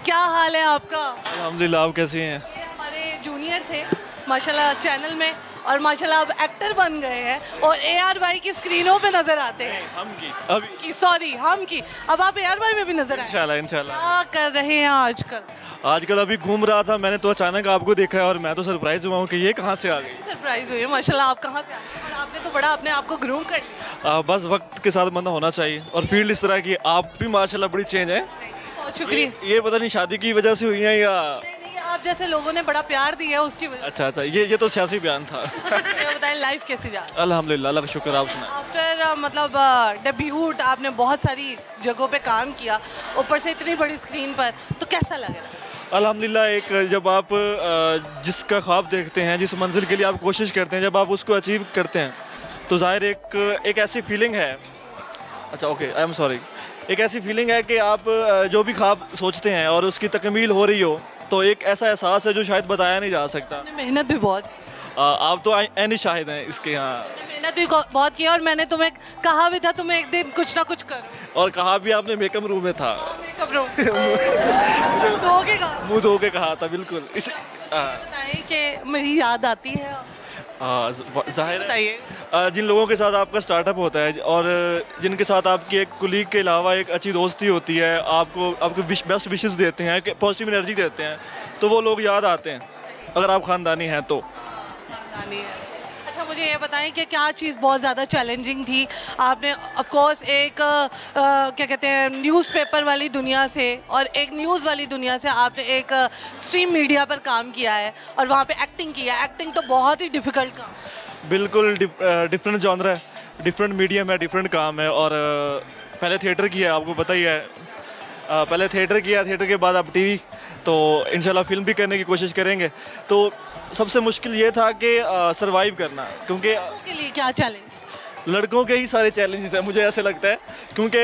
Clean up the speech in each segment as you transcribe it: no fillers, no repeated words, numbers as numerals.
क्या हाल है आपका? अल्हम्दुलिल्लाह, आप कैसी हैं? ये हमारे जूनियर थे माशाल्लाह चैनल में, और माशाल्लाह अब एक्टर बन गए हैं और AR भाई की स्क्रीनों पे नजर आते हैं। हम की सॉरी, हम की अब आप AR भाई में भी नजर आए। इंशाल्लाह इंशाल्लाह। क्या कर रहे हैं आजकल? आजकल अभी घूम रहा था, मैंने तो अचानक आपको देखा है और मैं तो सरप्राइज हुआ हूँ कि ये कहाँ से आ गई। सरप्राइज हुई है माशाल्लाह, आप कहाँ से आ गए? और आपने तो बड़ा अपने आप को ग्रूम कर लिया। बस वक्त के साथ बंदा होना चाहिए और फील्ड इस तरह की। आप भी माशाल्लाह बड़ी चेंज है। बहुत शुक्रिया। ये पता नहीं शादी की वजह से हुई है या नहीं, आप जैसे लोगों ने बड़ा प्यार दिया है उसकी वजह अच्छा, ये तो सियासी बयान था। से। ये बताएं लाइफ कैसी जा रही है? अल्हम्दुलिल्लाह, अल्लाह का शुक्र। आप सुनाएं। आफ्टर मतलब डेब्यूट आपने बहुत सारी जगहों पे काम किया, ऊपर से इतनी बड़ी स्क्रीन पर, तो कैसा लग रहा है? अल्हम्दुलिल्लाह, एक जब आप जिसका ख्वाब देखते हैं, जिस मंजिल के लिए आप कोशिश करते हैं, जब आप उसको अचीव करते हैं तो ज़ाहिर एक ऐसी फीलिंग है। अच्छा ओके, आई एम सॉरी। एक ऐसी फीलिंग है कि आप जो भी ख्वाब सोचते हैं और उसकी तकमील हो रही हो, तो एक ऐसा एहसास है जो शायद बताया नहीं जा सकता। आपने मेहनत भी बहुत की। आप तो ऐनी शाहिद हैं इसके यहाँ। आपने मेहनत भी बहुत की, और मैंने तुम्हें कहा भी था तुम्हें एक दिन कुछ ना कुछ करो। और कहा भी आपने मेकअप रूम में था। मेकअप रूम धोखे का मुंह धो के कहा था, बिल्कुल। इस बताएं कि मेरी याद आती है। जाहिर है बताइए। जिन लोगों के साथ आपका स्टार्टअप होता है और जिनके साथ आपकी एक कुलीग के अलावा एक अच्छी दोस्ती होती है, आपको बेस्ट विशेस देते हैं, पॉजिटिव एनर्जी देते हैं, तो वो लोग याद आते हैं अगर आप ख़ानदानी हैं तो। खानदानी है। अच्छा, मुझे ये बताएं कि क्या चीज़ बहुत ज़्यादा चैलेंजिंग थी? आपने ऑफ कोर्स एक क्या कहते हैं न्यूज़पेपर वाली दुनिया से और एक न्यूज़ वाली दुनिया से आपने एक स्ट्रीम मीडिया पर काम किया है और वहाँ पे एक्टिंग किया। एक्टिंग तो बहुत ही डिफ़िकल्ट काम। बिल्कुल डिफरेंट जॉनर है, डिफरेंट मीडियम है, डिफरेंट काम है। और पहले थिएटर किया, आपको पता ही है। पहले थिएटर किया, थिएटर के बाद अब टीवी, तो इंशाल्लाह फिल्म भी करने की कोशिश करेंगे। तो सबसे मुश्किल ये था कि सरवाइव करना, क्योंकि लड़कों के लिए क्या चैलेंज? लड़कों के ही सारे चैलेंजेस हैं, मुझे ऐसे लगता है, क्योंकि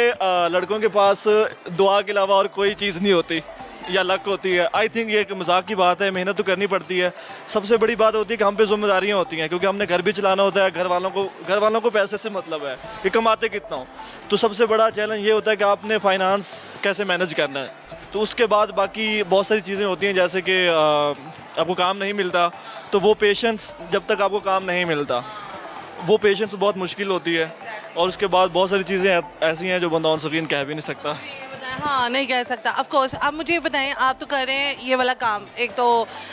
लड़कों के पास दुआ के अलावा और कोई चीज़ नहीं होती या लक होती है। आई थिंक ये एक मजाक की बात है, मेहनत तो करनी पड़ती है। सबसे बड़ी बात होती है कि हम पे जिम्मेदारियाँ होती हैं, क्योंकि हमने घर भी चलाना होता है, घर वालों को पैसे से मतलब है कि कमाते कितना हो। तो सबसे बड़ा चैलेंज ये होता है कि आपने फाइनेंस कैसे मैनेज करना है। तो उसके बाद बाकी बहुत सारी चीज़ें होती हैं, जैसे कि आपको काम नहीं मिलता, तो वो पेशेंस, जब तक आपको काम नहीं मिलता वो पेशेंस बहुत मुश्किल होती है। और उसके बाद बहुत सारी चीज़ें ऐसी हैं जो बंदा ऑन स्क्रीन कह भी नहीं सकता। ये बताएं। हाँ, नहीं कह सकता ऑफ कोर्स। आप मुझे ये बताएं, आप तो कर रहे हैं ये वाला काम, एक तो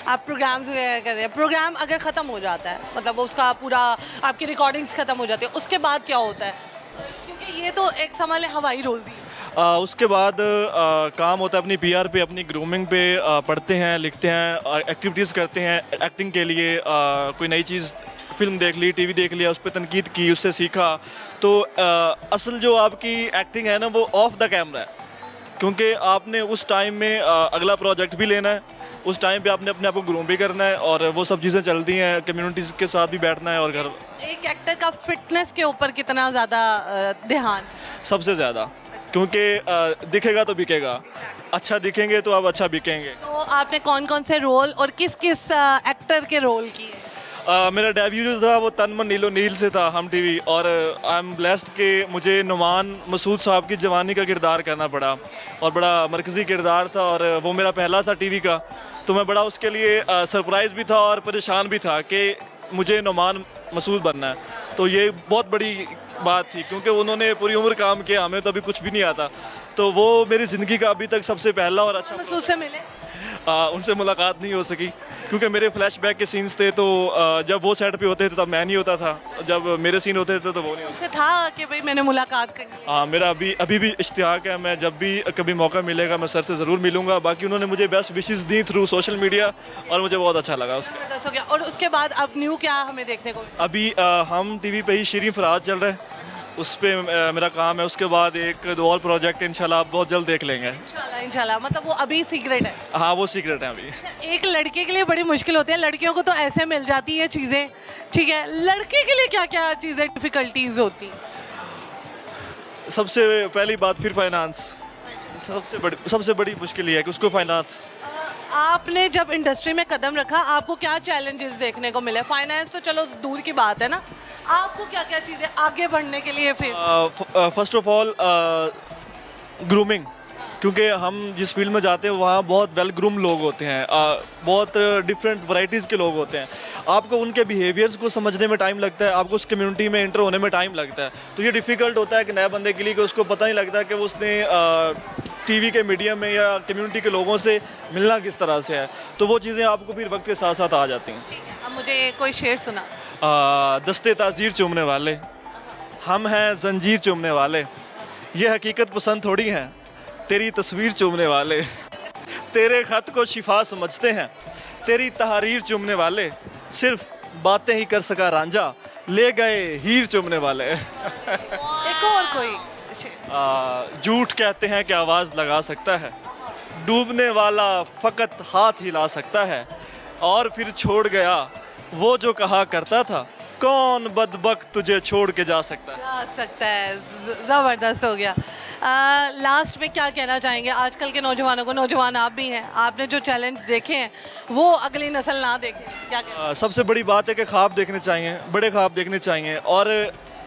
आप प्रोग्राम्स वगैरह कर रहे हैं। प्रोग्राम अगर ख़त्म हो जाता है, मतलब उसका पूरा आपकी रिकॉर्डिंग्स ख़त्म हो जाती है, उसके बाद क्या होता है? क्योंकि ये तो एक समझ लें हवाई रोज़ी है। उसके बाद काम होता है अपनी PR पे, अपनी ग्रूमिंग पे। पढ़ते हैं, लिखते हैं, एक्टिविटीज़ करते हैं एक्टिंग के लिए। कोई नई चीज़, फिल्म देख ली, टीवी देख लिया, उस पर तनकीद की, उससे सीखा। तो असल जो आपकी एक्टिंग है ना, वो ऑफ द कैमरा है, क्योंकि आपने उस टाइम में अगला प्रोजेक्ट भी लेना है, उस टाइम पे आपने अपने आप को ग्रूम भी करना है, और वो सब चीज़ें चलती हैं। कम्युनिटीज़ के साथ भी बैठना है और घर। एक एक्टर का फिटनेस के ऊपर कितना ज़्यादा ध्यान? सबसे ज़्यादा, क्योंकि दिखेगा तो बिकेगा। अच्छा दिखेंगे तो आप अच्छा बिकेंगे। तो आपने कौन कौन से रोल और किस किस एक्टर के रोल किए? मेरा डेब्यू जो था वो तन मन नीलो नील से था, हम टीवी। और आई एम ब्लेस्ड कि मुझे नुमान मसूद साहब की जवानी का किरदार करना पड़ा, और बड़ा मरकज़ी किरदार था, और वो मेरा पहला था टीवी का। तो मैं बड़ा उसके लिए सरप्राइज़ भी था और परेशान भी था कि मुझे नुमान मसूद बनना है। तो ये बहुत बड़ी बात थी, क्योंकि उन्होंने पूरी उम्र काम किया, हमें तो अभी कुछ भी नहीं आता। तो वो मेरी ज़िंदगी का अभी तक सबसे पहला और अच्छा। मसूद से मिले? उनसे मुलाकात नहीं हो सकी, क्योंकि मेरे फ्लैशबैक के सीन्स थे। तो जब वो सेट पे होते थे तब मैं नहीं होता था, जब मेरे सीन होते थे तो वो नहीं होता उनसे था कि भाई मैंने मुलाकात करनी है? हाँ, मेरा अभी भी इश्तिहाक है। मैं जब भी कभी मौका मिलेगा मैं सर से ज़रूर मिलूंगा। बाकी उन्होंने मुझे best wishes the through social media, और मुझे बहुत अच्छा लगा उसका। जबरदस्त हो गया। और उसके बाद अब न्यू क्या हमें देखने को मिला? अभी हम टीवी पे ही शीरीन फराज चल रहा है, उस पर मेरा काम है। उसके बाद एक दो और प्रोजेक्ट इंशाल्लाह आप बहुत जल्द देख लेंगे। इंशाल्लाह इंशाल्लाह। मतलब वो अभी सीक्रेट है? हाँ, वो सीक्रेट है अभी। एक लड़के के लिए बड़ी मुश्किल होती है, लड़कियों को तो ऐसे मिल जाती है चीज़ें, ठीक है। लड़के के लिए क्या क्या चीज़ें डिफ़िकल्टीज होती हैं? सबसे पहली बात फिर फाइनेंस, सबसे बड़ी मुश्किल ये है कि उसको फाइनेंस। आपने जब इंडस्ट्री में कदम रखा, आपको क्या चैलेंजेस देखने को मिले? फाइनेंस तो चलो दूर की बात है ना, आपको क्या क्या चीज़ें आगे बढ़ने के लिए face? First of all grooming, क्योंकि हम जिस फील्ड में जाते हैं वहाँ बहुत वेल ग्रूम लोग होते हैं, बहुत डिफरेंट वैरायटीज़ के लोग होते हैं। आपको उनके बिहेवियर्स को समझने में टाइम लगता है, आपको उस कम्युनिटी में एंटर होने में टाइम लगता है। तो ये डिफ़िकल्ट होता है कि नए बंदे के लिए कि उसको पता नहीं लगता कि उसने टीवी के मीडियम में या कम्युनिटी के लोगों से मिलना किस तरह से है। तो वो चीज़ें आपको फिर वक्त के साथ साथ आ जाती हैं। ठीक है, अब मुझे कोई शेर सुना। दस्ते ताज़ीर चूमने वाले हम हैं, जंजीर चूमने वाले, ये हकीकत पसंद थोड़ी हैं, तेरी तस्वीर चूमने वाले, तेरे ख़त को शिफा समझते हैं, तेरी तहरीर चूमने वाले, सिर्फ बातें ही कर सका रांझा, ले गए हीर चूमने वाले। एक और कोई शेर। झूठ कहते हैं कि आवाज़ लगा सकता है, डूबने वाला फ़कत हाथ हिला सकता है, और फिर छोड़ गया वो जो कहा करता था, कौन बदबख्त तुझे छोड़ के जा सकता है। जा सकता है, ज़बरदस्त हो गया। लास्ट में क्या कहना चाहेंगे आजकल के नौजवानों को? नौजवान आप भी हैं, आपने जो चैलेंज देखे हैं वो अगली नस्ल ना देखे, क्या कहना? सबसे बड़ी बात है कि ख्वाब देखने चाहिए, बड़े ख्वाब देखने चाहिए, और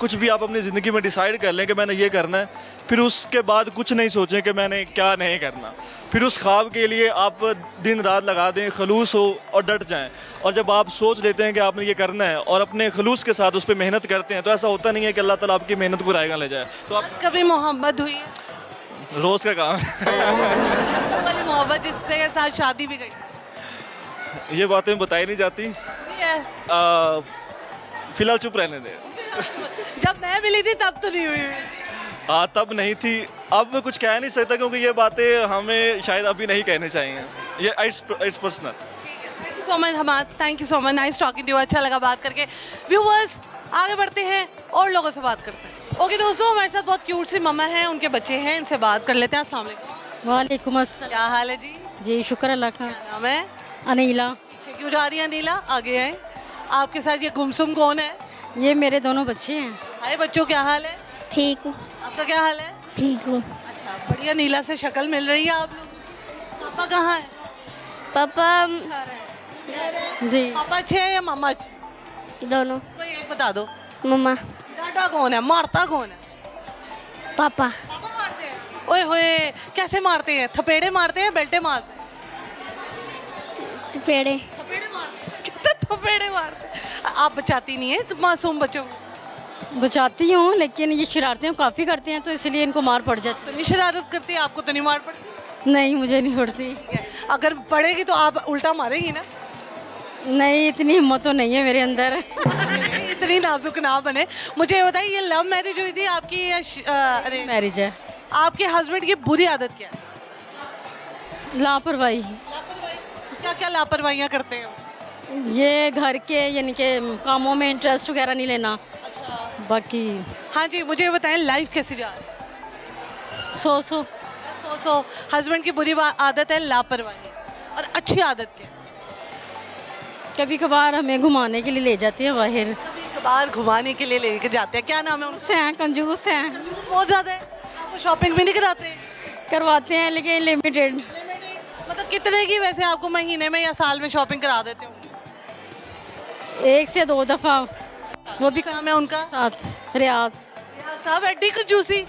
कुछ भी आप अपनी ज़िंदगी में डिसाइड कर लें कि मैंने ये करना है, फिर उसके बाद कुछ नहीं सोचें कि मैंने क्या नहीं करना। फिर उस ख्वाब के लिए आप दिन रात लगा दें, खलूस हो और डट जाएं। और जब आप सोच लेते हैं कि आपने ये करना है और अपने खलूस के साथ उस पर मेहनत करते हैं, तो ऐसा होता नहीं है कि अल्लाह ताला आपकी मेहनत को रायगा ले जाए। तो आप कभी मोहब्बत हुई है? रोज़ का काम है। वाली मोहब्बत जिसके साथ शादी भी करी ये बातें बताई नहीं जाती, हुई है? फिलहाल चुप रहने दें। जब मैं मिली थी तब तो नहीं हुई। हाँ, तब नहीं थी, अब मैं कुछ कह नहीं सकता क्योंकि ये बातें हमें शायद अभी नहीं कहने चाहिए, ये it's personal. Thank you so much Hamad, thank you so much, nice talking to you, अच्छा लगा बात करके। व्यूवर्स आगे बढ़ते हैं और लोगों से बात करते हैं। ओके दोस्तों, हमारे साथ बहुत क्यूट सी मम्मा है, उनके बच्चे हैं, इनसे बात कर लेते हैं। अस्सलाम वालेकुम। वालेकुम अस्सलाम। क्या हाल है जी? जी शुक्र अल्लाह का। क्या नाम है? अनीला। पीछे क्यों जा रही है नीला? आगे आए। आपके साथ ये गुमसुम कौन है? ये मेरे दोनों बच्चे हैं। हाय बच्चों, क्या हाल है? ठीक हूँ। आपका क्या हाल है? ठीक हूँ। अच्छा, बढ़िया। नीला से शक्ल मिल रही है आप लोगों को। पापा कहाँ है? पापा जी पापा अच्छे हैं या मम्मा अच्छे? दोनों। कोई एक बता दो। मम्मा। डांटा कौन है, मारता कौन है? पापा। पापा मारते हैं। ओए होए, कैसे मारते हैं? थपेड़े मारते हैं, बेल्टे मारते हैं? पेड़े। थपेड़े मारते हैं। कितने थपेड़े मारते हैं? आप बचाती नहीं है तुम मासूम बच्चों को? बचाती हूँ, लेकिन ये शरारतें काफ़ी करते हैं तो इसलिए इनको मार पड़ जाती तो नहीं शरारत करती, आपको तो नहीं मार पड़ती? है। नहीं, मुझे नहीं पड़ती। ठीक है, अगर पड़ेगी तो आप उल्टा मारेगी ना? नहीं, इतनी हिम्मत तो नहीं है मेरे अंदर। इतनी नाजुक ना बने। मुझे ये बताइए, ये लव मैरिज हुई थी आपकी या अरे मैरिज है। आपके हस्बैंड की बुरी आदत क्या है? लापरवाही। लापरवाही। क्या क्या लापरवाहियाँ करते हैं? ये घर के यानी कि कामों में इंटरेस्ट वगैरह नहीं लेना। अच्छा। बाकी हाँ जी, मुझे ये बताएं लाइफ कैसी जा रही है? सो हस्बैंड की बुरी आदत है लापरवाही, और अच्छी आदत क्या है? कभी कभार हमें घुमाने के लिए ले जाते हैं बाहर। कभी कभार घुमाने के लिए लेके जाते हैं। क्या नाम है उनका? से हैं, कंजूस हैं। कंजूस बहुत ज्यादा है। आपको शॉपिंग भी नहीं कराते? करवाते हैं लेकिन लिमिटेड। मतलब कितने की वैसे आपको महीने में या साल में शॉपिंग करा देते हो? 1 से 2 दफ़ा। वो भी नाम है उनका? साथ रियाज। साहब एड्डी कंजूसी।